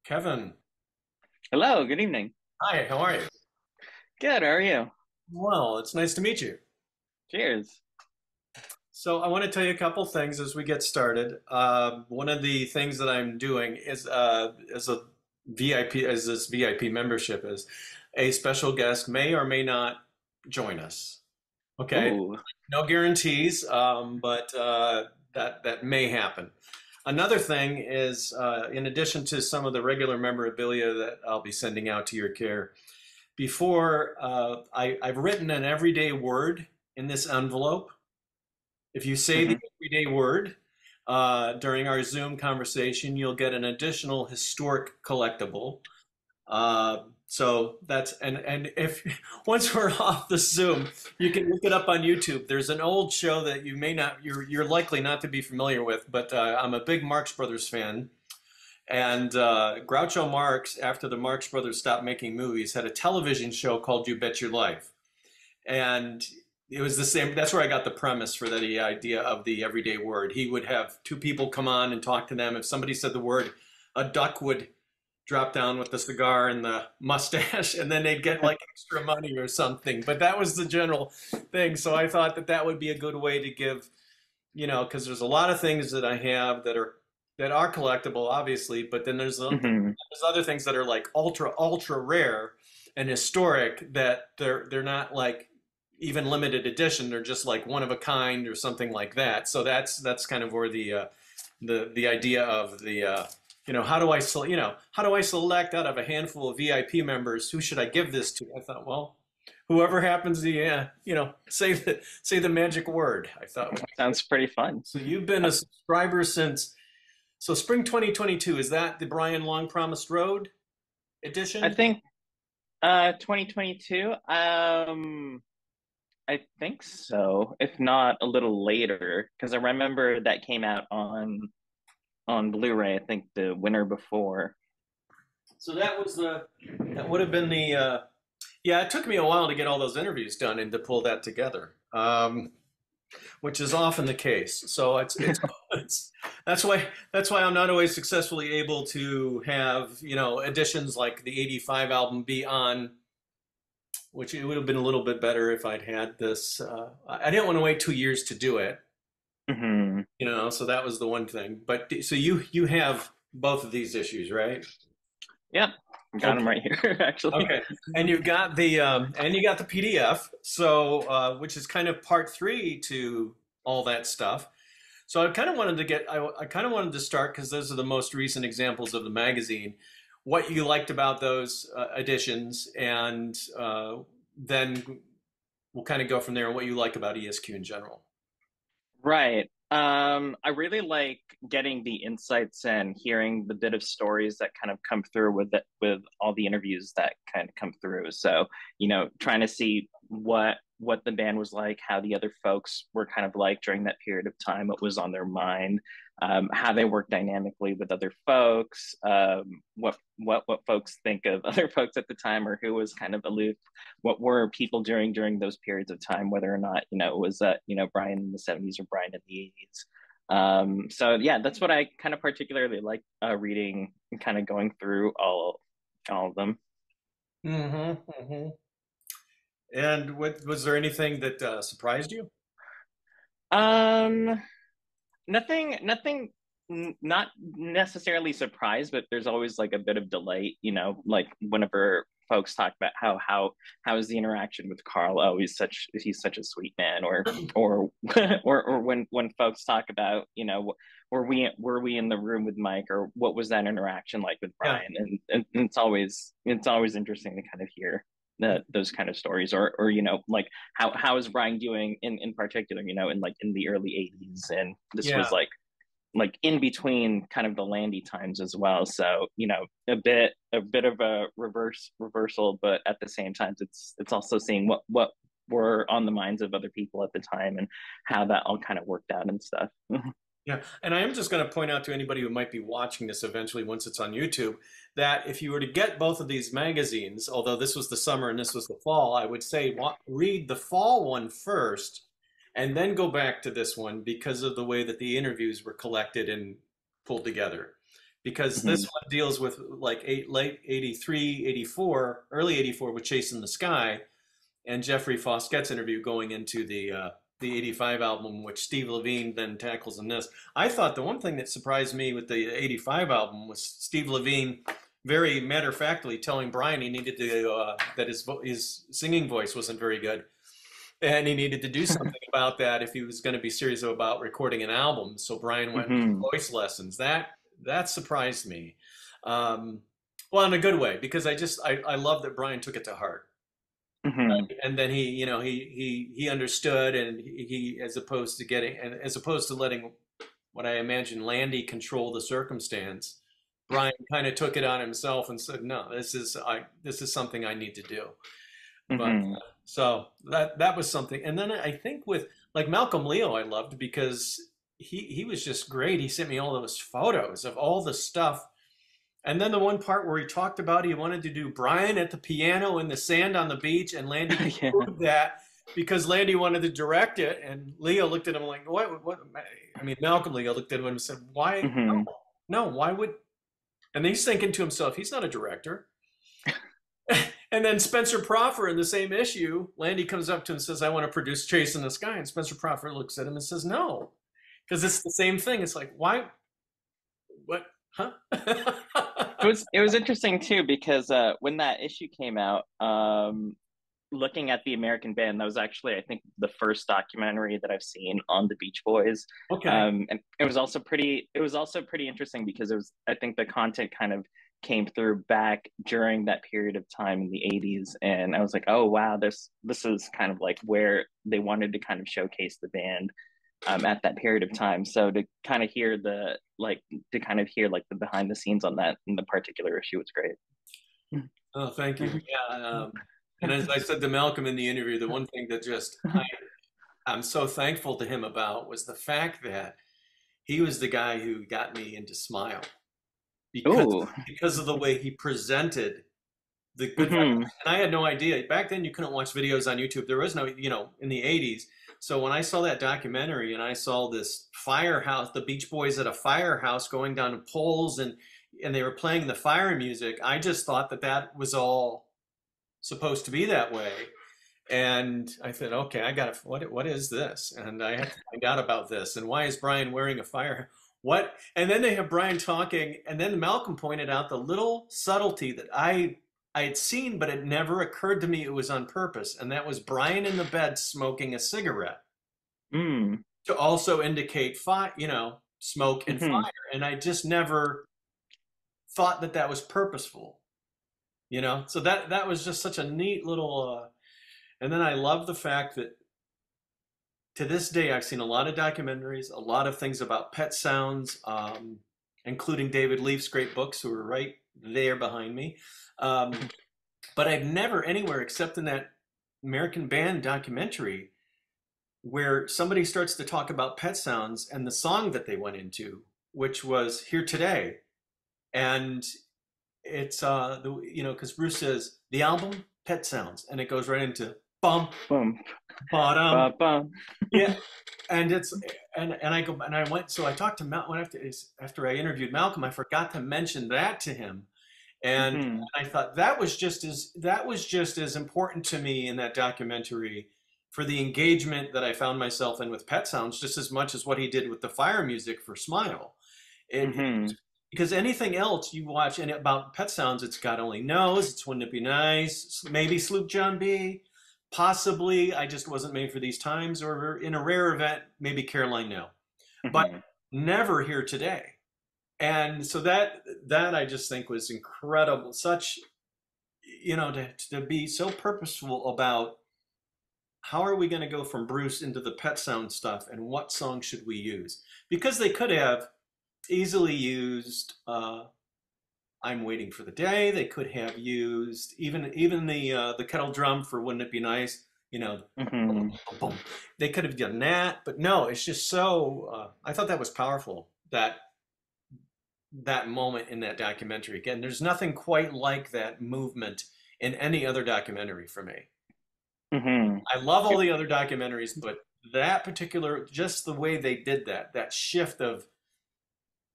Kevin, Hello, good evening. hi, how are you? Good, how are you? Well, it's nice to meet you. Cheers. So, I want to tell you a couple things as we get started. One of the things that I'm doing is as a VIP, as this VIP membership is, a special guest may or may not join us. Okay, Ooh. no guarantees, but that may happen. Another thing is, in addition to some of the regular memorabilia that I'll be sending out to your care, before I've written an everyday word in this envelope. If you say the Hmm. everyday word during our Zoom conversation, you'll get an additional historic collectible. So that's and if once we're off the Zoom, you can look it up on YouTube. There's an old show that you may not you're likely not to be familiar with, but I'm a big Marx Brothers fan. And Groucho Marx, after the Marx Brothers stopped making movies, had a television show called You Bet Your Life. And it was the same. That's where I got the premise for the idea of the everyday word. He would have two people come on and talk to them. If somebody said the word, a duck would drop down with the cigar and the mustache, and then they'd get like extra money or something. But that was the general thing. So I thought that that would be a good way to give, because there's a lot of things that I have that are collectible, obviously, but then Hmm. there's other things that are like ultra rare and historic that they're not like even limited edition. They're just like one of a kind or something like that. So that's kind of where the idea of the how do I select out of a handful of VIP members who should I give this to? I thought, well, whoever happens to say the magic word. I thought. Sounds pretty fun. So you've been a subscriber since spring 2022. Is that the Brian Long Promised Road I edition? think 2022, I think so, if not a little later, because I remember that came out on Blu-ray, I think the winter before. So that would have been yeah, it took me a while to get all those interviews done and to pull that together. Which is often the case. So it's that's why I'm not always successfully able to have editions like the '85 album be on, which it would have been a little bit better if I'd had this. I didn't want to wait 2 years to do it, Hmm. so that was the one thing. But so you have both of these issues, right? Yep, got them Okay. right here, actually. Okay, and you got the PDF, so which is kind of part three to all that stuff. So I kind of wanted to I kind of wanted to start because those are the most recent examples of the magazine. What you liked about those editions, and then we'll kind of go from there. And what you like about ESQ in general. Right. I really like getting the insights and hearing the bit of stories that kind of come through with all the interviews that kind of come through. So, trying to see what the band was like, how the other folks were kind of like during that period of time, what was on their mind, how they work dynamically with other folks, what folks think of other folks at the time, or who was kind of aloof, what were people doing during those periods of time, whether or not it was Brian in the '70s or Brian in the '80s. So yeah, that's what I kind of particularly like reading and kind of going through all of them. Mm-hmm. And what was there anything that surprised you? Um, nothing, not necessarily surprised, but there's always like a bit of delight, like whenever folks talk about how is the interaction with Carl? Oh, he's such a sweet man, or or when folks talk about, were we in the room with Mike, or what was that interaction like with Yeah. Brian? And it's always interesting to kind of hear those kind of stories, or like how is Brian doing in particular, in the early '80s, and this was Yeah. like in between kind of the Landy times as well. So, a bit of a reversal, but at the same time, it's also seeing what were on the minds of other people at the time and how that all kind of worked out and stuff. Yeah, and I am just going to point out to anybody who might be watching this eventually once it's on YouTube that if you were to get both of these magazines, although this was the summer and this was the fall, I would say read the fall one first and then go back to this one because of the way that the interviews were collected and pulled together. because this Hmm. one deals with like late 83, 84, early 84 with Chasing the Sky and Jeffrey Foskett's interview going into the 85 album, which Steve Levine then tackles in this. I thought the one thing that surprised me with the 85 album was Steve Levine very matter of factly telling Brian he needed to that his singing voice wasn't very good, and he needed to do something about that if he was going to be serious about recording an album. So Brian went and Hmm. took voice lessons. That surprised me, um, well, in a good way, because I love that Brian took it to heart. Hmm. And then he understood, and as opposed to getting, and as opposed to letting what I imagine Landy control the circumstance, Brian kind of took it on himself and said, "No, this is something I need to do." But Hmm. so that was something. And then I think with like Malcolm Leo, I loved because he was just great. He sent me all those photos of all the stuff. And then the one part where he talked about he wanted to do Brian at the piano in the sand on the beach, and Landy Yeah. approved that because Landy wanted to direct it, and Leo looked at him like, "What? What?" I mean, Malcolm Leo looked at him and said, "Why? Hmm. No, why would?" And he's thinking to himself, "He's not a director." And then Spencer Proffer in the same issue, Landy comes up to him and says, "I want to produce Chase in the Sky," and Spencer Proffer looks at him and says, "No," because it's the same thing. It's like, why? What? Huh? It was interesting too because when that issue came out, looking at the American Band, that was actually I think the first documentary that I've seen on the Beach Boys, Okay. and it was also pretty. It was also pretty interesting because it was I think the content kind of came through back during that period of time in the 80s, and I was like, oh wow, this is kind of like where they wanted to kind of showcase the band at that period of time. So to kind of hear the behind the scenes on that in the particular issue was great. Oh, thank you. Yeah. And as I said to Malcolm in the interview, the one thing that I'm so thankful to him about was the fact that he was the guy who got me into Smile because Oh. because of the way he presented the good vibration. Hmm. And I had no idea. Back then, you couldn't watch videos on YouTube. There was no, in the 80s. So when I saw that documentary and I saw this firehouse, the Beach Boys at a firehouse going down poles and they were playing the fire music, I just thought that that was all supposed to be that way. And I said, okay, I got to, what is this? And I have to find out about this. And why is Brian wearing a fire? What? And then they have Brian talking, and then Malcolm pointed out the little subtlety that I had seen, but it never occurred to me it was on purpose. And that was Brian in the bed smoking a cigarette Mm. to also indicate fire, smoke and Hmm. fire. And I just never thought that that was purposeful, So that was just such a neat little. And then I love the fact that to this day I've seen a lot of documentaries, a lot of things about pet sounds, including David Leaf's great books, who are right there behind me. Um, but I've never anywhere except in that American Band documentary where somebody starts to talk about pet sounds and the song that they went into, which was Here Today. And it's because Bruce says the album Pet Sounds, and it goes right into bum Boom. bottom. Ba bum. Yeah. And it's and I go and I went so I talked to Malcolm after I interviewed Malcolm. I forgot to mention that to him, and Hmm. I thought that was just as important to me in that documentary for the engagement that I found myself in with Pet Sounds, just as much as what he did with the fire music for Smile. It, Hmm. because anything else you watch and about Pet Sounds, it's God Only Knows, it's Wouldn't It Be Nice, maybe Sloop John B, possibly I Just Wasn't Made for These Times, or in a rare event, maybe Caroline No, but Hmm. never Here Today. And so that I just think was incredible. Such to be so purposeful about how are we going to go from Bruce into the Pet Sound stuff, and what song should we use? Because they could have easily used "I'm Waiting for the Day." They could have used even the kettle drum for "Wouldn't It Be Nice." You know, Hmm. boom. They could have done that, but no. It's just so. I thought that was powerful. That moment in that documentary. Again, there's nothing quite like that movement in any other documentary for me. Hmm. I love all the other documentaries, but that particular, just the way they did that shift of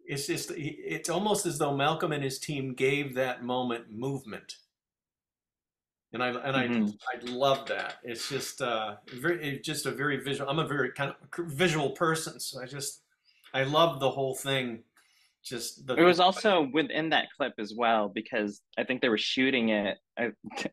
it's just it's almost as though Malcolm and his team gave that moment movement, and Hmm. I love that. It's just it's just a very visual. I'm a very kind of visual person, so I love the whole thing. Just It was also within that clip as well because I think they were shooting it.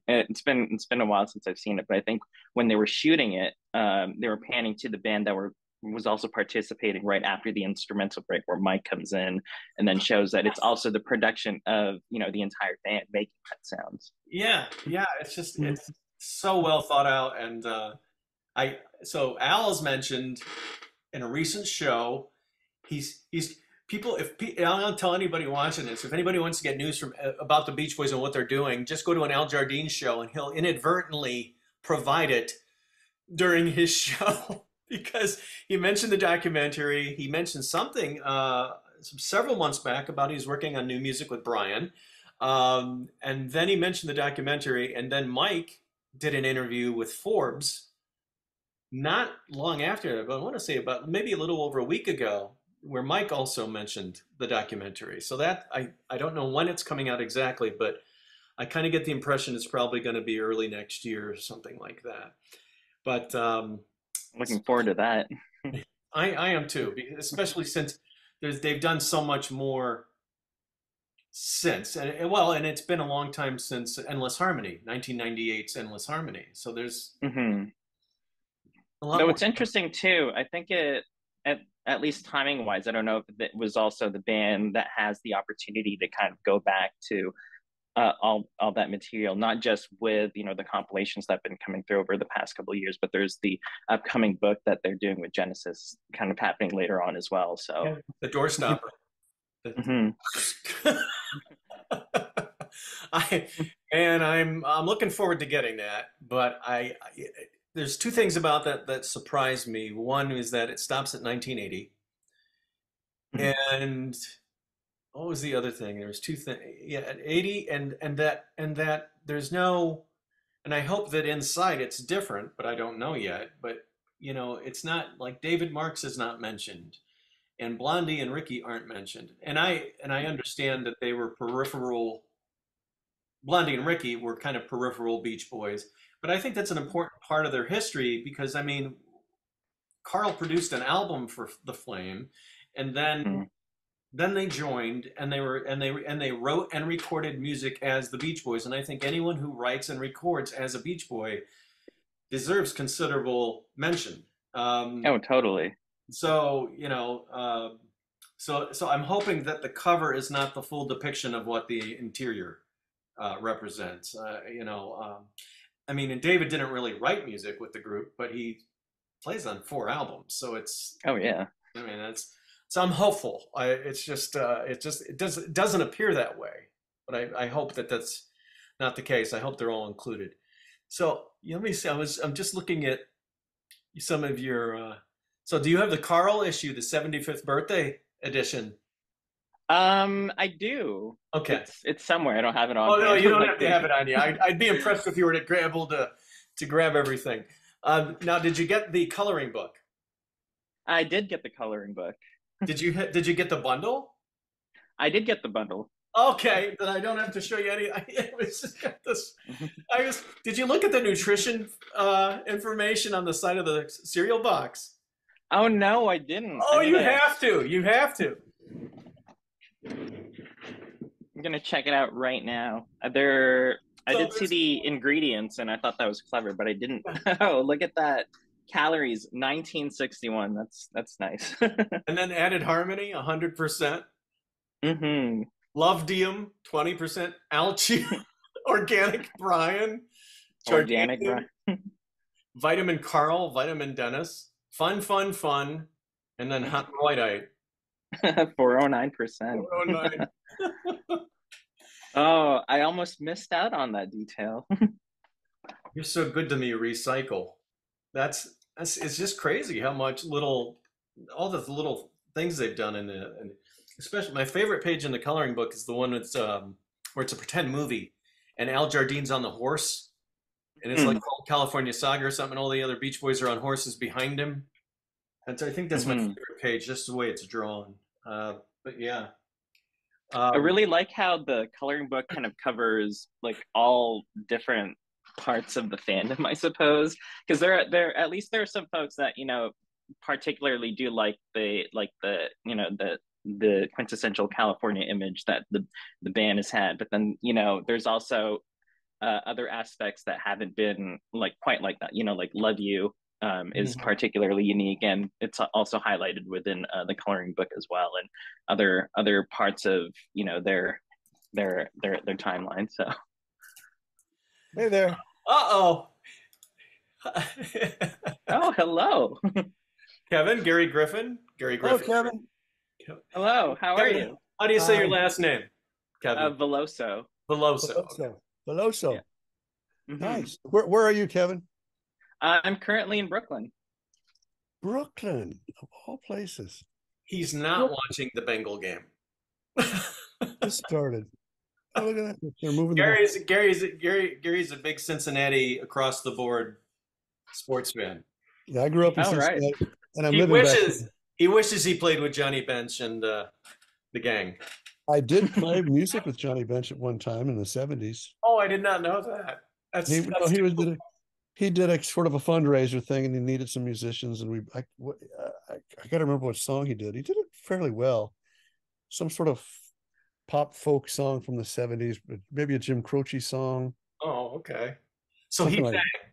It's been a while since I've seen it, but I think when they were shooting it, they were panning to the band that was also participating right after the instrumental break, where Mike comes in and then shows that it's also the production of the entire band making that sounds. yeah, yeah. It's just it's so well thought out, and I so Al has mentioned in a recent show. He's people. I don't tell anybody watching this. If anybody wants to get news from about the Beach Boys and what they're doing, just go to an Al Jardine show, and he'll inadvertently provide it during his show because he mentioned the documentary. He mentioned something several months back about he's working on new music with Brian, and then he mentioned the documentary, and then Mike did an interview with Forbes not long after, but I want to say about maybe a little over a week ago, where Mike also mentioned the documentary. So that I don't know when it's coming out exactly, but I kind of get the impression it's probably going to be early next year or something like that. But Looking forward to that. I am too, especially since they've done so much more since, and it's been a long time since Endless Harmony, 1998's Endless Harmony. So there's Hmm. a lot Though more. it's interesting too. I think at least timing wise, I don't know if it was also the band that has the opportunity to kind of go back to all that material, not just with the compilations that have been coming through over the past couple of years, but there's the upcoming book that they're doing with Genesis, kind of happening later on as well. So, Yeah, the doorstopper. mhm. I and I'm looking forward to getting that, but there's two things about that that surprised me. One is that it stops at 1980, and what was the other thing? There was two things. Yeah, at 80, and that there's no, and I hope that inside it's different, but I don't know yet. But it's not like David Marks is not mentioned, and Blondie and Ricky aren't mentioned, and I understand that they were peripheral. Blondie and Ricky were kind of peripheral Beach Boys, but I think that's an important part of their history because I mean, Carl produced an album for The Flame, and then they joined and they wrote and recorded music as the Beach Boys, and I think anyone who writes and records as a Beach Boy deserves considerable mention. Um, Oh, totally. so so I'm hoping that the cover is not the full depiction of what the interior represents. I mean, and David didn't really write music with the group, but he plays on four albums, so Oh, yeah. I mean, that's so I'm hopeful. It doesn't appear that way, but I hope that that's not the case. I hope they're all included. So let me see. I'm just looking at some of your. So do you have the Carl issue, the 75th birthday edition? I do. Okay. It's somewhere. I don't have it on Oh no, hand. you don't Like, have to have it on you. I'd be impressed if you were able to grab everything. Now, did you get the coloring book? I did get the coloring book. Did you get the bundle? I did get the bundle. Okay, then I don't have to show you any. It was just got this. Did you look at the nutrition information on the side of the cereal box? Oh no, I didn't. Oh, you have to. You have to. I'm gonna check it out right now. I So did see the ingredients and I thought that was clever, but I didn't. Oh, look at that. Calories 1961. That's nice. and then added harmony 100%, Hmm. Lovedium 20%, Algae, organic Brian, Organic, Jardinium, bro. vitamin Carl, vitamin Dennis, fun, and then hot whiteite. 409%. 409. Oh, I almost missed out on that detail. You're so good to me, recycle. That's it's just crazy how much all the little things they've done and especially my favorite page in the coloring book is the one that's where it's a pretend movie and Al Jardine's on the horse and it's like Hmm. called California Saga or something. And all the other Beach Boys are on horses behind him. And so I think that's my Hmm. favorite page, just the way it's drawn. But yeah. I Um, really like how the coloring book kind of covers like all different parts of the fandom, I suppose. Because there at least there are some folks that, particularly do like the quintessential California image that the band has had. But then, there's also other aspects that haven't been like quite like that. Like Love You is mhm. particularly unique, and it's also highlighted within the coloring book as well, and other parts of their timeline. So, Hey there. Uh-oh. oh, hello, Kevin, Gary Griffin. Gary Hello, Griffin. Kevin. hello. How are Kevin, you? how do you say your Hi. last name? Kevin. Veloso. Veloso. Okay. Veloso. Yeah. Veloso. Hmm. Nice. Where are you, Kevin? I'm currently in Brooklyn. Brooklyn, of all places. He's not Brook watching the Bengal game. just started. Oh, look at that. They're moving the ball. Gary's a big Cincinnati across the board sports fan. Yeah, I grew up in All right. Cincinnati, and I'm He living back wishes here. he wishes he played with Johnny Bench and the gang. I did play music with Johnny Bench at one time in the 70s. Oh, I did not know that. He, well, That's too cool. he did a sort of a fundraiser thing, and he needed some musicians, and I got to remember what song he did. He did it fairly well. Some sort of pop folk song from the 70s, but maybe a Jim Croce song, Oh, okay. So something he like sang. that.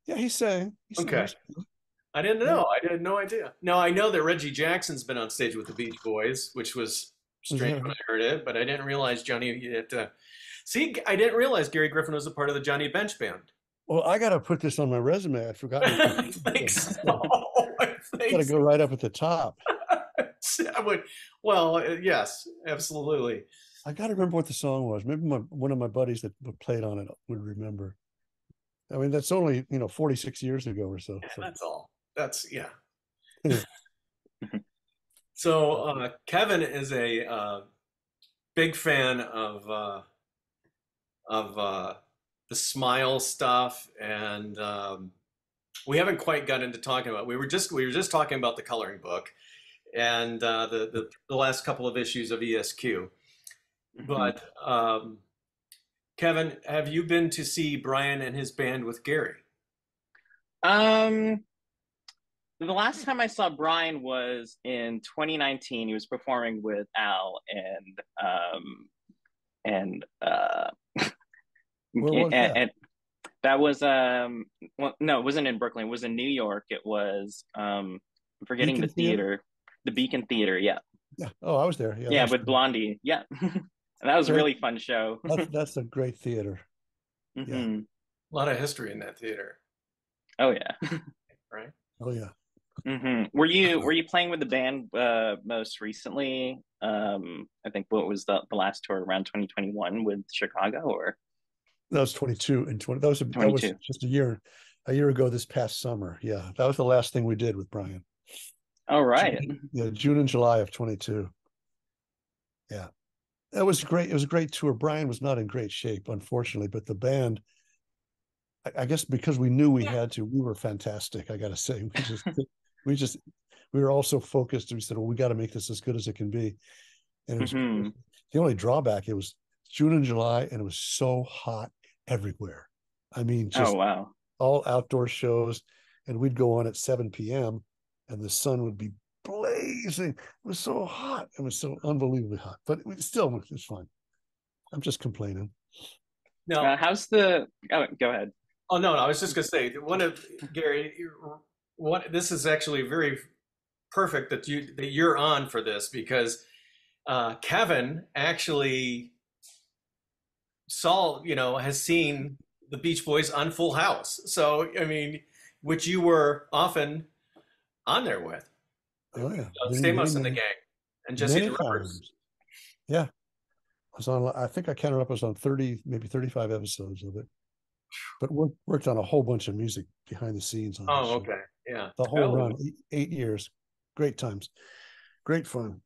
Yeah, he sang. He sang. Okay. I didn't Yeah. know. I had no idea. No, I know that Reggie Jackson's been on stage with the Beach Boys, which was Was strange that when right? I heard it, but I didn't realize Johnny had see, I didn't realize Gary Griffin was a part of the Johnny Bench band. Well, I got to put this on my resume. I'd forgotten it I completely. think so. I Got think to go right up at the top. so. I would, well, yes, absolutely. I got to remember what the song was. Maybe one of my buddies that played on it would remember. I mean, that's only 46 years ago or so. Yeah, So that's all. That's yeah. yeah. So Kevin is a big fan of the smile stuff, and we haven't quite got into talking about. We were just talking about the coloring book and the last couple of issues of ESQ. Hmm. But Kevin, have you been to see Brian and his band with Gary? Um, the last time I saw Brian was in 2019. He was performing with Al and Where was that? and that was well, no, it wasn't in Brooklyn. It was in New York. It was I'm forgetting the Beacon Theater? theater, the Beacon Theater. Yeah, Yeah. Oh, I was there. Yeah, that yeah, was with Blondie. Yeah, and that was a great. really fun show. That's a great theater. Yeah. Hmm. A lot of history in that theater, Oh yeah. right? Oh yeah. Were you playing with the band most recently? I think what was the last tour around 2021 with Chicago or That was 22 and 20. That was 22? just a year ago this past summer. Yeah. That was the last thing we did with Brian. All right. Yeah, June and July of 22. Yeah. That was great. It was a great tour. Brian was not in great shape, unfortunately, but the band, I guess because we knew we had to, we were fantastic. I got to say, we just, we were all so focused. We said, well, we got to make this as good as it can be. And it was Hmm. the only drawback. It was June and July, and it was so hot everywhere. I mean, Oh just wow. all outdoor shows, and we'd go on at 7 p.m. and the sun would be blazing. It was so hot. It was so unbelievably hot, but it was fun. I'm just complaining. Now, How's the? Oh, go ahead. oh no, no, I was just going to say one of Gary. What this is actually very perfect that you're on for this because Kevin actually has seen the Beach Boys on Full House. So I mean, which you were often on there with Oh yeah, Stamos and the gang and Jesse many the Rippers. times. Yeah, I was on. I think I counted up. I was on 30, maybe 35 episodes of it. But worked on a whole bunch of music behind the scenes on that Oh, show. okay, yeah. The whole Oh, run, 8 years, great times, great fun.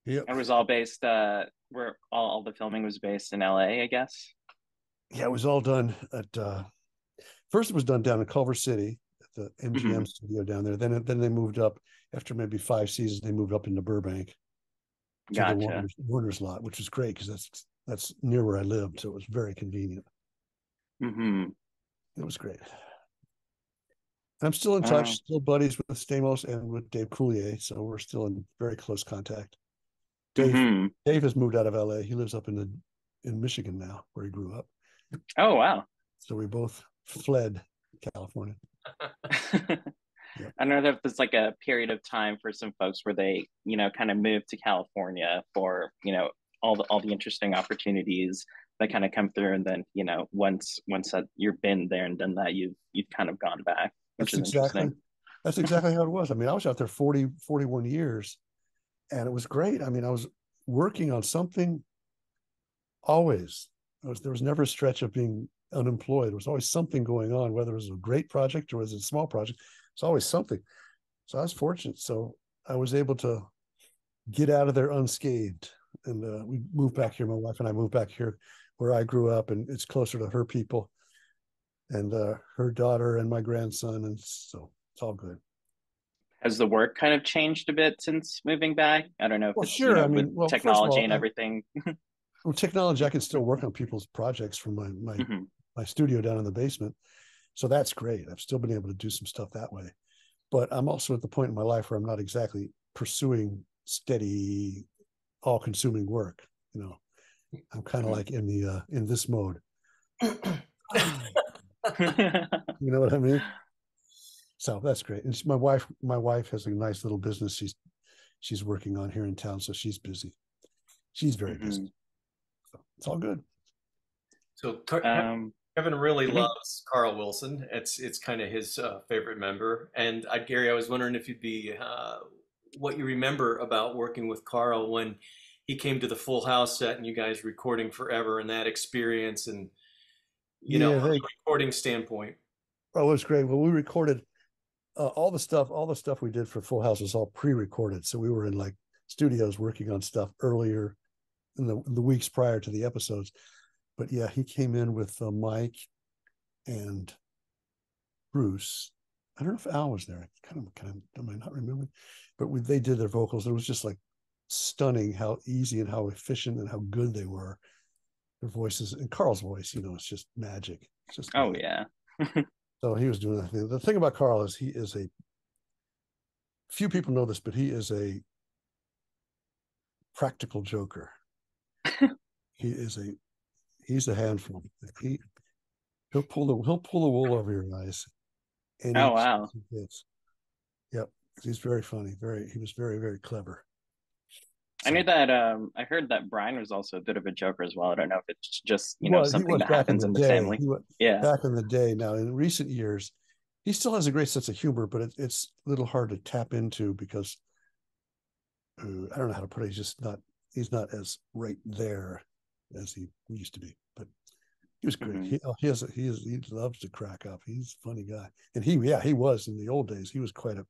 Yep. it was all based. Where all the filming was based in LA, I guess. Yeah, it was all done at first. It was done down in Culver City at the Hmm. MGM studio down there. Then they moved up after maybe 5 seasons. They moved up into Burbank to the Gotcha. Warner's lot, which was great because that's near where I lived, so it was very convenient. Hmm. It was great. And I'm still in touch, Uh, still buddies with Stamos and with Dave Coulier, so we're still in very close contact. Dave hmm. Dave has moved out of LA. He lives up in Michigan now, where he grew up. Oh, wow. So we both fled California. Yeah. I don't know if there's like a period of time for some folks where they, kind of move to California for, all the interesting opportunities that kind of come through, and then, once that you've been there and done that, you've kind of gone back, which That's is exactly interesting. that's exactly how it was. I mean, I was out there 41 years, and it was great. I mean, I was working on something always. There was never a stretch of being unemployed. There was always something going on, whether it was a great project or was it a small project. It's always something. So I was fortunate. So I was able to get out of there unscathed. And we moved back here. My wife and I moved back here where I grew up, and it's closer to her people and her daughter and my grandson. And so it's all good. Has the work kind of changed a bit since moving back? I don't know if Well, it's, sure. I with mean, well, first of technology all, and everything. with technology, I can still work on people's projects from Hmm. my studio down in the basement. So that's great. I've still been able to do some stuff that way. But I'm also at the point in my life where I'm not exactly pursuing steady, all-consuming work. You know, I'm kind of Hmm. like in this mode. You know what I mean? So that's great. And my wife has a nice little business she's working on here in town, so she's busy. She's very busy. Hmm. So it's all good. So Um, Kevin really mhm. loves Carl Wilson. It's kind of his favorite member. And Gary, I was wondering if you'd be what you remember about working with Carl when he came to the Full House set and you guys recording forever and that experience and Yeah, from they the recording standpoint. oh, it was great. Well, we recorded all the stuff we did for Full House was all pre-recorded. So we were in like studios working on stuff earlier in the weeks prior to the episodes. But yeah, he came in with Mike and Bruce. I don't know if Al was there. I kind of, am I not remembering? But they did their vocals. It was just like stunning how easy and how efficient and how good they were. Their voices and Carl's voice, it's just magic. It's just Oh magic. yeah. So he was doing that thing. The thing about Carl is he is a few people know this, but he is a practical joker. He is he's a handful. He'll pull the wool over your eyes any Oh chance wow. he gets. Yep, he's very funny. He was very very clever. I knew So that I heard that Brian was also a bit of a joker as well. I don't know if it's just, he something was that back in happens the in the day. family. Yeah. Back in the day. Now in recent years, he still has a great sense of humor, but it's a little hard to tap into because I don't know how to put it. He's not as right there as he used to be. But he was great. Hmm. He loves to crack up. He's a funny guy, and he was in the old days. He was quite a.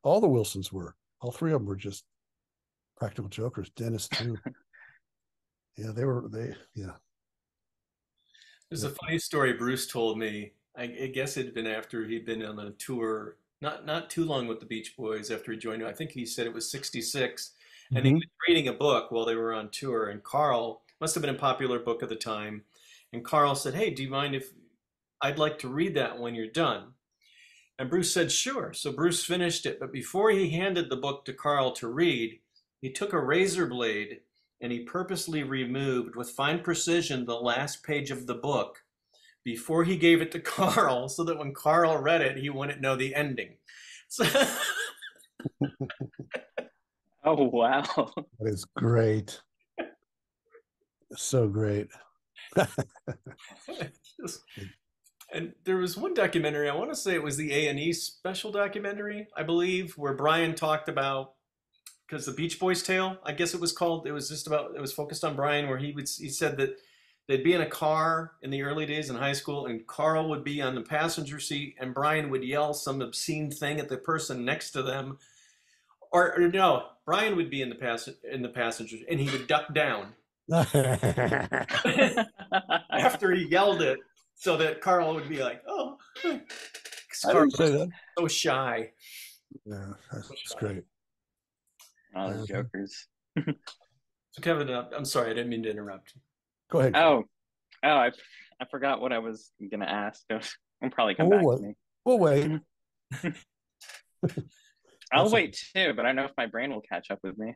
All the Wilsons were. All three of them were just practical jokers. Dennis too. Yeah, they. Yeah, There's a yep. funny story Bruce told me. I guess it had been after he'd been on a tour, not too long with the Beach Boys after he joined. I think he said it was '66, and he Mm-hmm. was reading a book while they were on tour. And Carl must have been a popular book at the time. And Carl said, "Hey, do you mind if I'd like to read that when you're done?" And Bruce said, "Sure." So Bruce finished it, but before he handed the book to Carl to read, he took a razor blade and he purposely removed with fine precision the last page of the book before he gave it to Carl so that when Carl read it, he wouldn't know the ending. So, Oh wow. That is great. So great. and there was one documentary, I want to say it was the A&E special documentary, I believe, where Brian talked about because the Beach Boys tale, I guess it was called. It was just about. It was focused on Brian, where he said that they'd be in a car in the early days in high school, and Carl would be on the passenger seat, and Brian would yell some obscene thing at the person next to them, or no, Brian would be in the passenger, and he would duck down after he yelled it, so that Carl would be like, "Oh," I Carl didn't say that. so shy. Yeah, So that's shy. great. Oh, jokers. So Kevin, I'm sorry, I didn't mean to interrupt. Go ahead, Chris. Oh, oh, I forgot what I was gonna ask. It'll probably Oh, come back to me. we'll wait. I'll That's okay. wait too, but I know if my brain will catch up with me.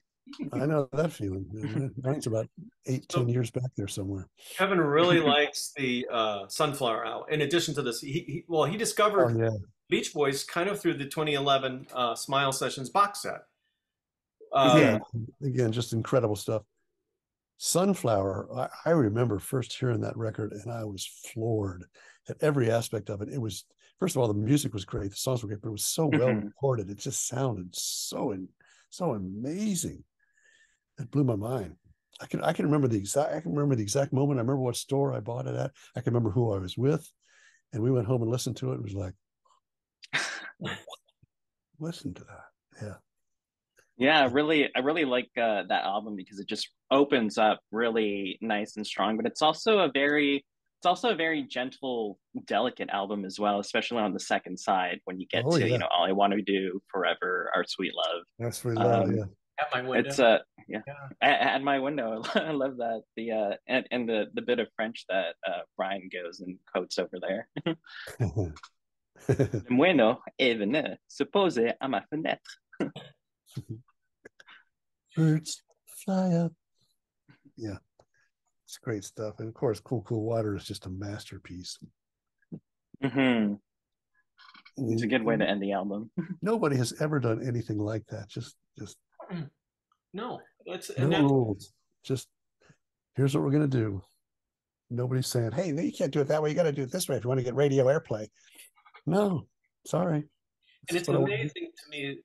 I know that feeling. Mine's about 8, 10 So years back there somewhere. Kevin really likes the Sunflower album. In addition to this, he Oh discovered yeah, Beach Boys kind of through the 2011 Smile Sessions box set. yeah. Hmm. Again, just incredible stuff. Sunflower. I remember first hearing that record, and I was floored at every aspect of it. It was, first of all, the music was great, the songs were great, but it was so well Hmm. recorded. It just sounded so amazing. It blew my mind. I can remember the exact moment. I remember what store I bought it at. I can remember who I was with, and we went home and listened to it. It was like, listen to that. Yeah. Yeah, I really like that album because it just opens up really nice and strong, but it's also a very gentle, delicate album as well, especially on the second side when you get Oh to, yeah. All I Want to Do Forever, Our Sweet Love. That's what we love. Um, Yeah. At my window. it's yeah, Yeah. at my window. I love that and the bit of French that Brian goes and quotes over there. Le bueno est venu se poser à ma fenêtre. Birds fly up. Yeah. It's great stuff. And of course, Cool Cool Water is just a masterpiece. Hmm. I It's a mean, good way to end the album. nobody has ever done anything like that. Just No, no that's rules. Just here's what we're gonna do. Nobody's saying, "Hey, you can't do it that way. You got to do it this way if you want to get radio airplay." No, sorry. and This is it's what I want to do. amazing to me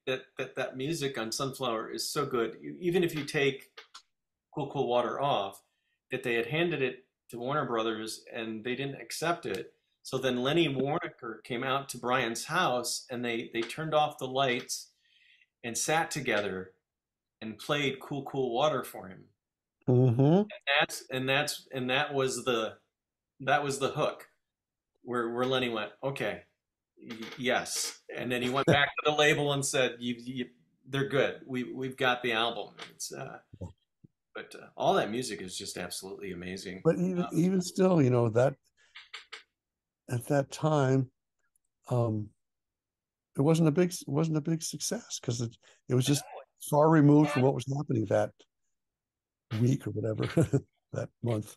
that music on Sunflower is so good. Even if you take Cool Cool Water off, that they had handed it to Warner Brothers and they didn't accept it. So then Lenny Waronker came out to Brian's house and they turned off the lights and sat together and played Cool Cool Water for him. Mm-hmm. That was the hook where Lenny went, okay, yes, and then he went back to the label and said, they're good. We've got the album. But all that music is just absolutely amazing. But even still, that at that time, um, it wasn't a big success because it was just far removed from what was happening that week or whatever that month.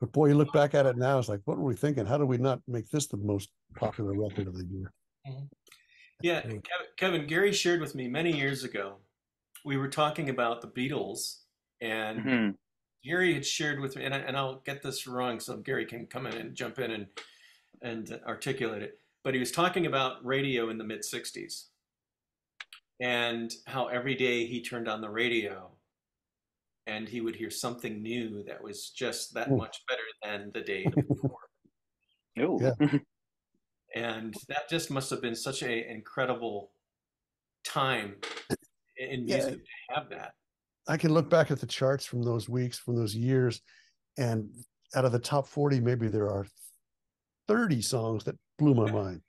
But boy, you look back at it now, it's like, what were we thinking? How did we not make this the most popular record of the year? Mhm. Yeah, Kevin, Gary shared with me many years ago. We were talking about the Beatles, and Hmm. Gary had shared with me, and I'll get this wrong, so Gary can come in and jump in and articulate it. But he was talking about radio in the mid '60s and how every day he turned on the radio and he would hear something new that was just that Oh, much better than the day before. Oh. yeah, And that just must have been such an incredible time in yeah. music to have that. I can look back at the charts from those weeks, from those years, and out of the top 40, maybe there are 30 songs that blew my mind,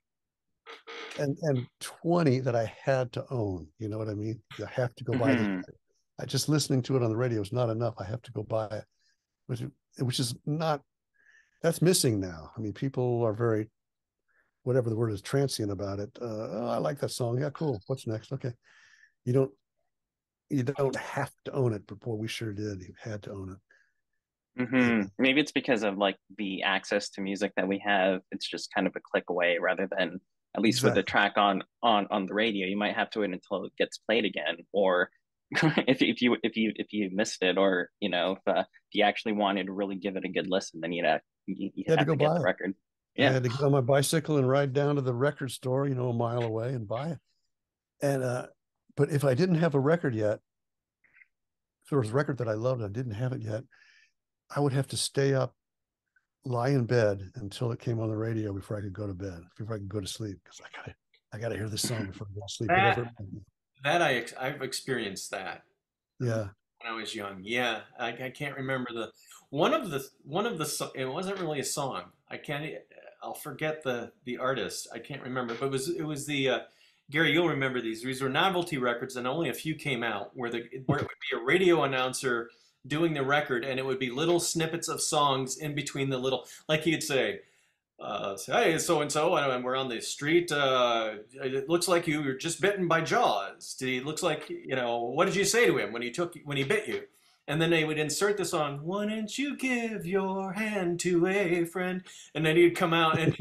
and 20 that I had to own. You know what I mean? You have to go buy this. Hmm. I just listening to it on the radio is not enough. I have to go buy it, which is not that's missing now. I mean, people are very whatever the word is transient about it. Oh, I like that song. Yeah, cool. What's next? Okay, you don't you don't have to own it, but boy, we sure did. You had to own it. Hmm. Maybe it's because of like the access to music that we have. It's just kind of a click away rather than at least with the Exactly. track on the radio. You might have to wait until it gets played again, or if you missed it, or if you actually wanted to really give it a good listen, then you You had to have go to get buy the it. record. I Yeah. had to get on my bicycle and ride down to the record store, a mile away and buy it. And but if I didn't have a record yet, if there was a record that I loved and I didn't have it yet, I would have to stay up, lie in bed until it came on the radio before I could go to bed, before I could go to sleep. Because I gotta hear this song before I go to sleep, whatever That it might be. I've experienced that Yeah. when I was young. Yeah, I can't remember the one of the it wasn't really a song. I can't. I'll forget the artist. I can't remember, but it was the Gary. You'll remember these. These were novelty records, and only a few came out. Where it would be a radio announcer doing the record, and it would be little snippets of songs in between the little, like he'd say, hey, so and so, and we're on the street. It looks like you were just bitten by Jaws. He looks like, what did you say to him when he bit you? And then they would insert the song, "Wouldn't you give your hand to a friend?" And then he'd come out and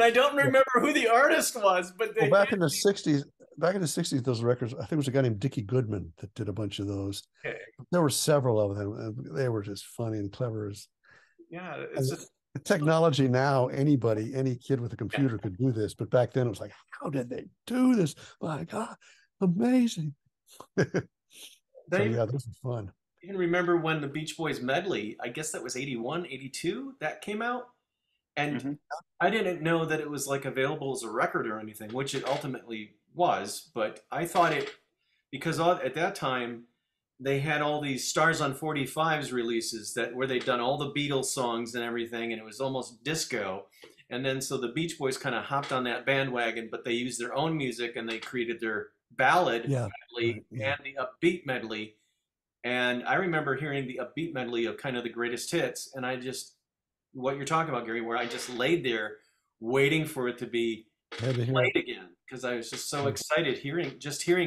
I don't remember who the artist was, but well, back in the 60s, those records, I think it was a guy named Dickie Goodman that did a bunch of those. okay. There were several of them, and they were just funny and clever. Yeah, And it's just the technology now, any kid with a computer could do this, but back then it was like, how did they do this? My God, amazing. So they yeah, this is fun. I can remember when the Beach Boys medley, I guess that was 81, 82, that came out. And Hmm. I didn't know that it was like available as a record or anything, which it ultimately was. But I thought because at that time they had all these Stars on 45s releases where they'd done all the Beatles songs and everything, and it was almost disco. And then so the Beach Boys kind of hopped on that bandwagon, but they used their own music and they created their ballad Yeah, right, medley yeah. and the upbeat medley. And I remember hearing the upbeat medley of kind of the greatest hits, and what you're talking about, Gary, where I just laid there waiting for it to be I had to hear it. played again because I was just so excited hearing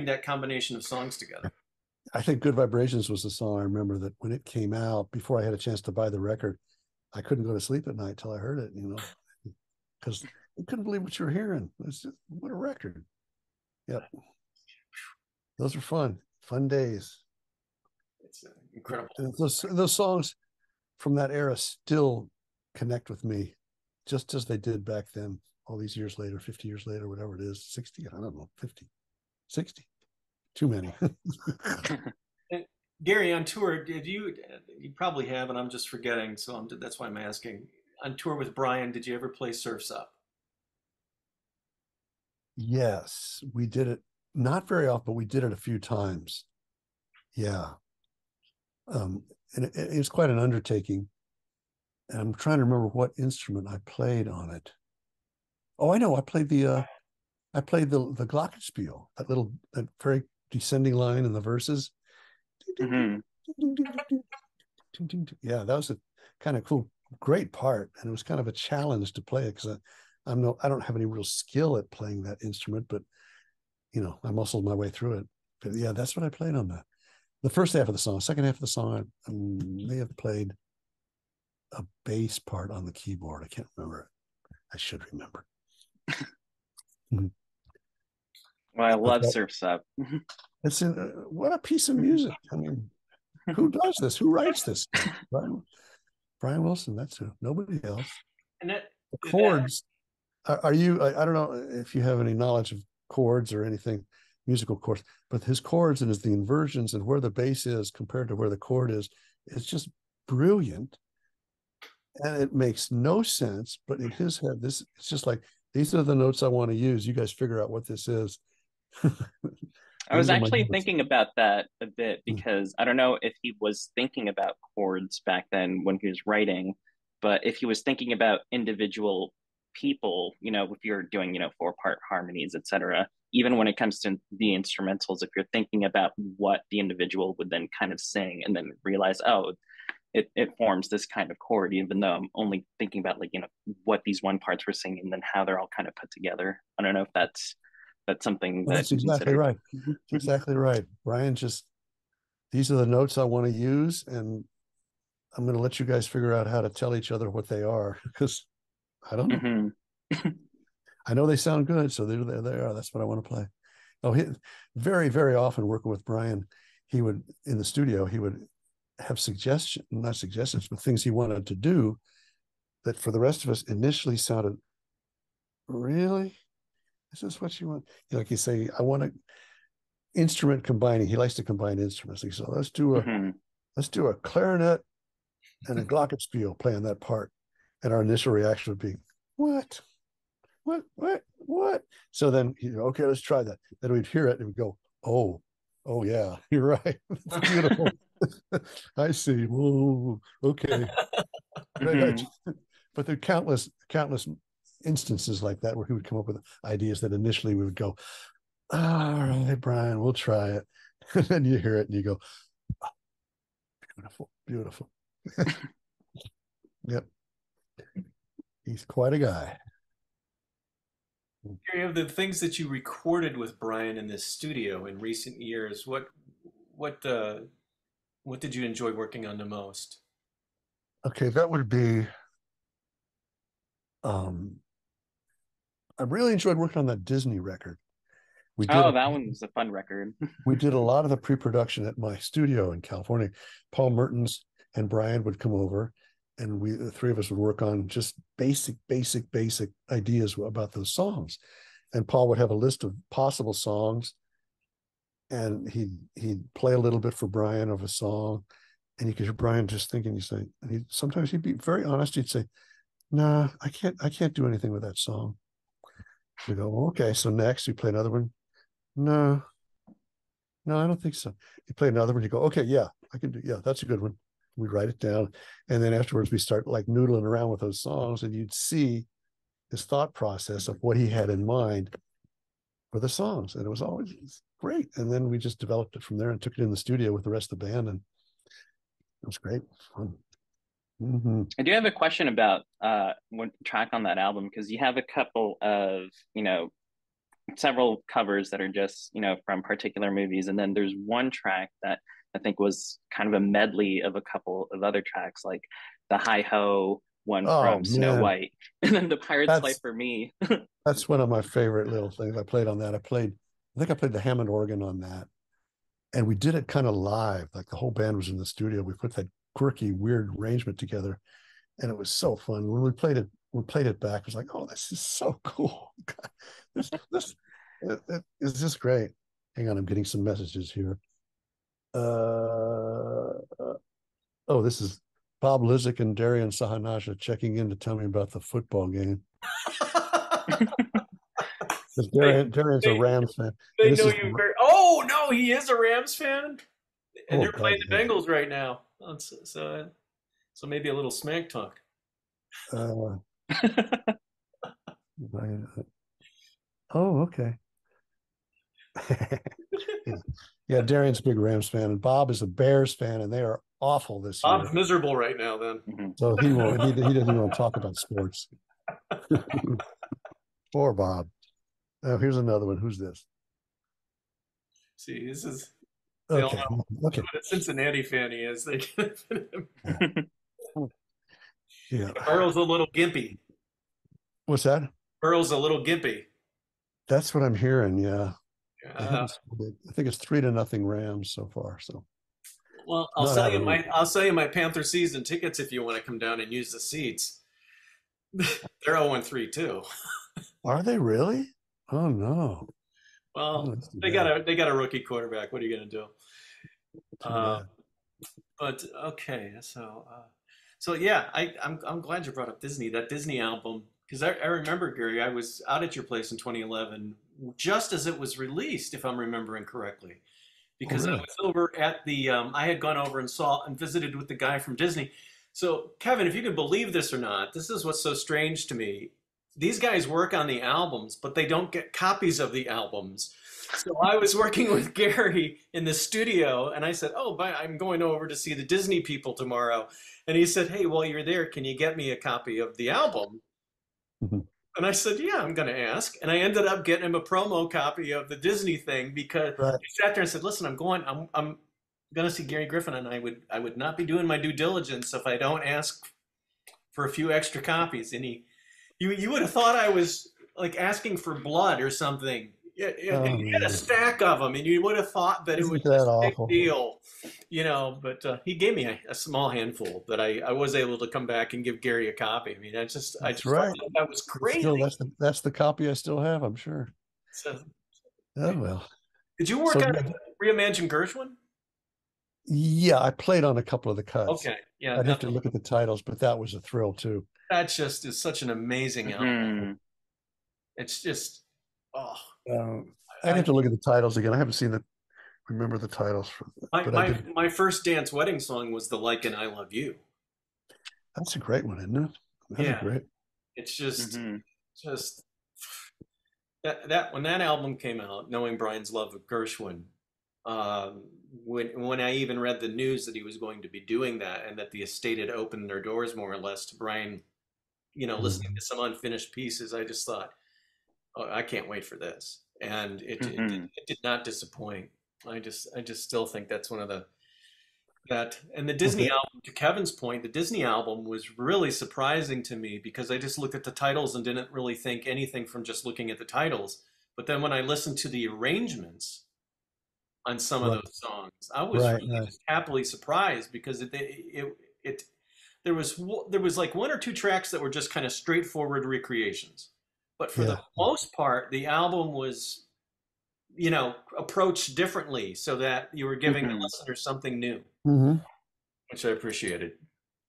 that combination of songs together. I think Good Vibrations was the song I remember that when it came out, before I had a chance to buy the record, I couldn't go to sleep at night till I heard it, because I couldn't believe what you were hearing. What a record. Yep. Those were fun days. It's incredible. And those songs from that era still connect with me, just as they did back then, all these years later, 50 years later, whatever it is, 60, I don't know, 50, 60, too many. And Gary, on tour, you probably have, and I'm just forgetting, so that's why I'm asking. On tour with Brian, did you ever play Surf's Up? Yes, we did it, not very often, but we did it a few times. Yeah. And it was quite an undertaking. And I'm trying to remember what instrument I played on it. Oh, I know. I played the glockenspiel, that very descending line in the verses. Hmm. Yeah, that was a kind of cool, great part, and it was kind of a challenge to play it because I don't have any real skill at playing that instrument, but I muscled my way through it. But yeah, that's what I played on that. The first half of the song, second half of the song, I may have played a bass part on the keyboard. I can't remember it. I should remember. Well, I love Surf's Up. It's what a piece of music. I mean, who does this? Who writes this? Brian Wilson. That's who. Nobody else. And The chords. Are you? I don't know if you have any knowledge of chords or anything, musical chords, but his chords and the inversions and where the bass is compared to where the chord is, it's just brilliant. And it makes no sense, but in his head, it's just like, these are the notes I want to use. You guys figure out what this is. I was These are my actually notes. thinking about that a bit because I don't know if he was thinking about chords back then when he was writing, but if he was thinking about individual people, if you're doing, 4-part harmonies, etc., even when it comes to the instrumentals, if you're thinking about what the individual would then kind of sing and then realize, oh, it forms this kind of chord, even though I'm only thinking about what these one parts were singing and then how they're all kind of put together. I don't know if that's something Well, that that's you exactly considered. right. Exactly right. Brian these are the notes I want to use, and I'm going to let you guys figure out how to tell each other what they are because I don't know. Hmm. I know they sound good, so there they are. That's what I want to play. Oh, very, very often working with Brian, in the studio, he would have not suggestions, but things he wanted to do that for the rest of us initially sounded, really? Is this what you want? Like you say, I want to instrument combining. He likes to combine instruments. So Hmm. let's do a clarinet and a glockenspiel playing that part. And our initial reaction would be, what? What? So then, okay, let's try that. Then we'd hear it and we'd go, oh yeah, you're right. It's beautiful. I see. Whoa, okay. Hmm. But there are countless instances like that where he would come up with ideas that initially we would go, all right, Brian, we'll try it. And then you hear it and you go, oh, beautiful, beautiful. Yep. He's quite a guy. Gary, of the things that you recorded with Brian in this studio in recent years, what uh, what did you enjoy working on the most? Okay, that would be um I really enjoyed working on that Disney record. We did Oh, a that one was a fun record. we did a lot of the pre-production at my studio in California. Paul Mertens and Brian would come over, and the three of us would work on just basic ideas about those songs. And Paul would have a list of possible songs, and he'd play a little bit for Brian of a song, and you could hear Brian just thinking. He'd say, and sometimes he'd be very honest. He'd say, "Nah, I can't do anything with that song." We go, "Okay, so next we play another one." No, no, I don't think so. You play another one, you go, okay, yeah, I can do, yeah, that's a good one. We write it down. And then afterwards we start like noodling around with those songs, and you'd see his thought process of what he had in mind for the songs. And it was always great. And then we just developed it from there and took it in the studio with the rest of the band. And it was great. Fun. Mm-hmm. I do have a question about one track on that album, because you have a couple of, several covers that are just, from particular movies. And then there's one track that I think was kind of a medley of a couple of other tracks, like the Hi Ho one Oh from Snow man, White, and then the Pirate's Life that's for Me. that's one of my favorite little things. I played on that. I think I played the Hammond organ on that. And we did it kind of live, like the whole band was in the studio. We put that quirky, weird arrangement together, and it was so fun. When we played it back. It was like, oh, this is so cool. God, this it is just great. Hang on, I'm getting some messages here. Oh, this is Bob Lizick and Darian Sahanaja checking in to tell me about the football game. Because They, Darian's a they, Rams fan, they and this know is you very. Oh no, he is a Rams fan, and oh they're God, playing the yeah. Bengals right now. So maybe a little smack talk. Uh, oh, okay. Yeah, Darian's a big Rams fan, and Bob is a Bears fan, and they are awful this Bob's year. miserable right now. Then. So he won't. He doesn't even want to talk about sports. Poor Bob. Oh, here's another one. Who's this? See, this is. They all Okay, know okay. what a Cincinnati fan he is. They Yeah. Burrow's a little gimpy. What's that? Burrow's a little gimpy. That's what I'm hearing. Yeah, they Uh, haven't. I think it's 3-0 Rams so far. So well, not having it. I'll sell you my Panther season tickets if you want to come down and use the seats. They're 0-3 too. Are they really? Oh no. Oh, Well, that's too bad. they got a rookie quarterback. What are you going to do? Too Uh, bad. but okay, so yeah, I'm glad you brought up Disney. That Disney album, because I remember, Gary, I was out at your place in 2011, just as it was released, if I'm remembering correctly, Oh because I really? was over at the I had gone over and saw and visited with the guy from Disney. So Kevin, if you can believe this or not, this is what's so strange to me. These guys work on the albums, but they don't get copies of the albums. So I was working with Gary in the studio, and I said, "Oh, I'm going over to see the Disney people tomorrow." And he said, "Hey, while you're there, can you get me a copy of the album?" Mhm. And I said, "Yeah, I'm going to ask." And I ended up getting him a promo copy of the Disney thing because Right. he sat there and said, "Listen, I'm going to see Gary Griffin, and I would not be doing my due diligence if I don't ask for a few extra copies." And you would have thought I was like asking for blood or something. Yeah, and Oh he had a man, stack of them, and you would have thought that it was isn't that this big awful? deal, But he gave me a small handful that I was able to come back and give Gary a copy. I mean, I That's just thought right. that was It's still crazy. that's the copy I still have. I'm sure. So, Oh well. did you So work on yeah, Reimagine Gershwin? yeah, I played on a couple of the cuts. Okay, yeah, I'd have to look at the titles, but that was a thrill too. that just is such an amazing album. Mhm. It's just, oh, I'd I, have to look at the titles again. I haven't seen the remember the titles, my but I did. my first dance wedding song was the Like and I Love You. That's a great one, isn't it? That's a Yeah, great. it's just Mhm. just that when that album came out, knowing Brian's love of Gershwin, um, when I even read the news that he was going to be doing that and that the estate had opened their doors more or less to Brian, listening Mhm. to some unfinished pieces, I just thought, oh, I can't wait for this, and Hmm. it did not disappoint. I just still think that's one of the that and the With Disney it, album. To Kevin's point, the Disney album was really surprising to me because I just looked at the titles and didn't really think anything from just looking at the titles. But then when I listened to the arrangements on some of right, those songs, I was right, really right. just happily surprised because it there was like one or two tracks that were just kind of straightforward recreations, but for the Yeah. most part, the album was approached differently so that you were giving the Hmm. listener something new, Hmm. which I appreciated.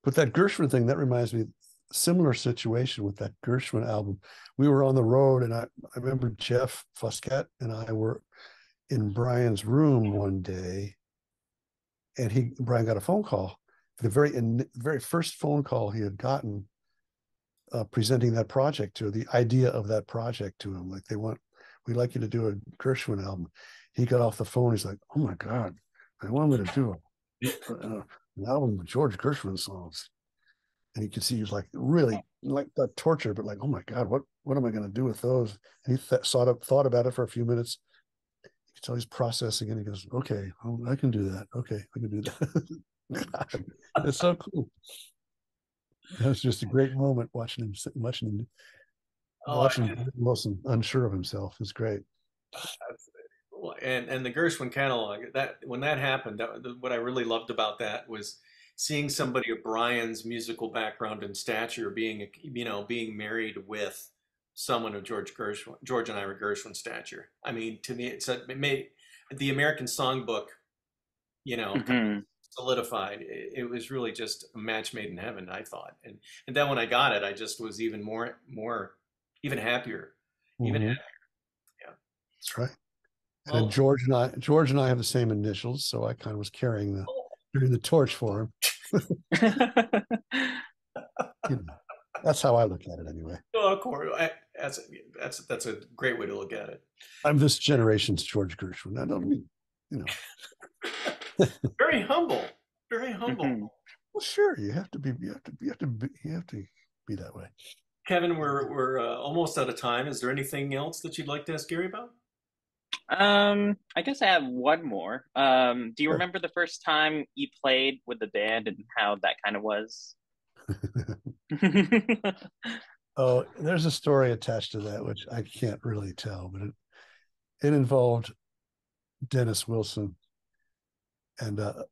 But that Gershwin thing, that reminds me, similar situation with that Gershwin album. We were on the road, and I remember Jeff Fusquette and I were in Brian's room one day, and Brian got a phone call. The very first phone call he had gotten, presenting that project to the idea of that project to him. Like, we'd like you to do a Gershwin album. He got off the phone. He's like, oh my God, I want me to do an album with George Gershwin songs. And you could see he was like really like that torture, but like, oh my God, what am I going to do with those? And he thought about it for a few minutes. You could tell he's processing, and he goes, okay, I can do that. Okay, I can do that. God, it's so cool. That was just a great moment Oh, watching Wilson unsure of himself. Is great. and the Gershwin catalog, that when that happened, what I really loved about that was seeing somebody of Brian's musical background and stature being married with someone of George and Ira Gershwin stature. I mean, to me, it made the American Songbook, kind of Hmm. solidified. It was really just a match made in heaven, I thought. And then when I got it, I just was even even happier, even Mm-hmm. happier. That's right. Yeah. And then Well, George and I have the same initials, so I kind of was carrying the torch for him. You know, that's how I look at it anyway. oh, of course, that's a great way to look at it. I'm this generation's George Gershwin. I don't mean, you know, Very humble, very humble. Hmm. well, sure, you have to be that way. Kevin, we're almost out of time. Is there anything else that you'd like to ask Gary about? I guess I have one more. Do you Sure. remember the first time you played with the band and how that kind of was? Oh, there's a story attached to that which I can't really tell, but it involved Dennis Wilson and a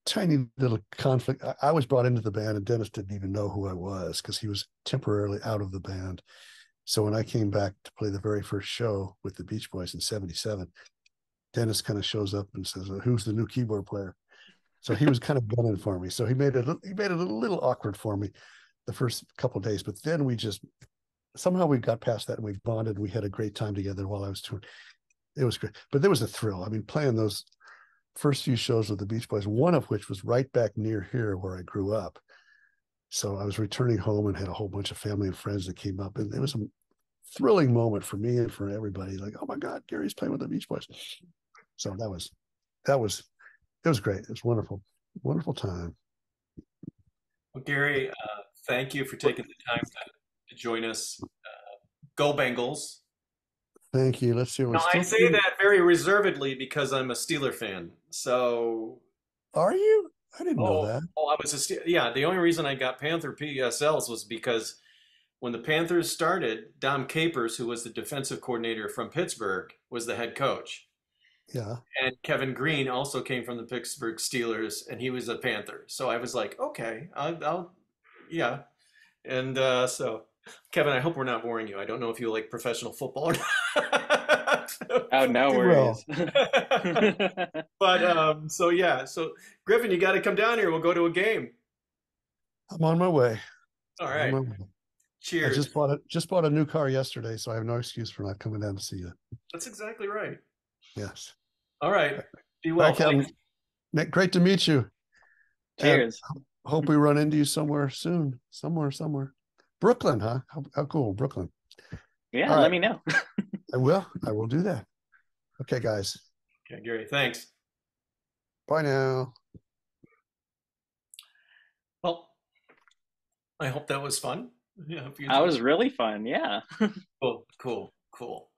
tiny little conflict. I was brought into the band, and Dennis didn't even know who I was because he was temporarily out of the band. So when I came back to play the very first show with the Beach Boys in '77, Dennis kind of shows up and says, "Who's the new keyboard player?" So he was kind of gunning for me. So he made it a little awkward for me the first couple of days, but then we just somehow we got past that and we bonded. We had a great time together while I was touring. It was great, but there was a thrill. I mean, playing those first few shows with the Beach Boys, one of which was right back near here where I grew up. So I was returning home and had a whole bunch of family and friends that came up, and it was a thrilling moment for me and for everybody. Like, oh my God, Gary's playing with the Beach Boys. So that was it was great. It was wonderful, wonderful time. Well, Gary, thank you for taking the time to join us. Go Bengals. Thank you. Let's see. We're Now, I still say pretty. that very reservedly because I'm a Steeler fan. So, Are you? I didn't know oh, that. I was yeah. The only reason I got Panther PSLs was because when the Panthers started, Dom Capers, who was the defensive coordinator from Pittsburgh, was the head coach. Yeah. And Kevin Green also came from the Pittsburgh Steelers, and he was a Panther. So I was like, okay, yeah. And so, Kevin, I hope we're not boring you. I don't know if you like professional football or not. Oh, no Pretty well. worries. But so yeah, so Griffin, you got to come down here. We'll go to a game. I'm on my way. All I'm on right. my way. I Cheers. just bought a new car yesterday, so I have no excuse for not coming down to see you. That's exactly right. Yes. All right. Be All well. right, Kevin. Thanks. Nick, great to meet you. And Cheers. hope we run into you somewhere soon. Somewhere. Brooklyn, huh? How cool, Brooklyn. Yeah, All let right, me know. I will. I will do that. Okay, guys. Okay, Gary, thanks. Bye now. Well, I hope that was fun. Yeah, I hope you That enjoyed it. was really fun. Yeah. Cool, cool, cool.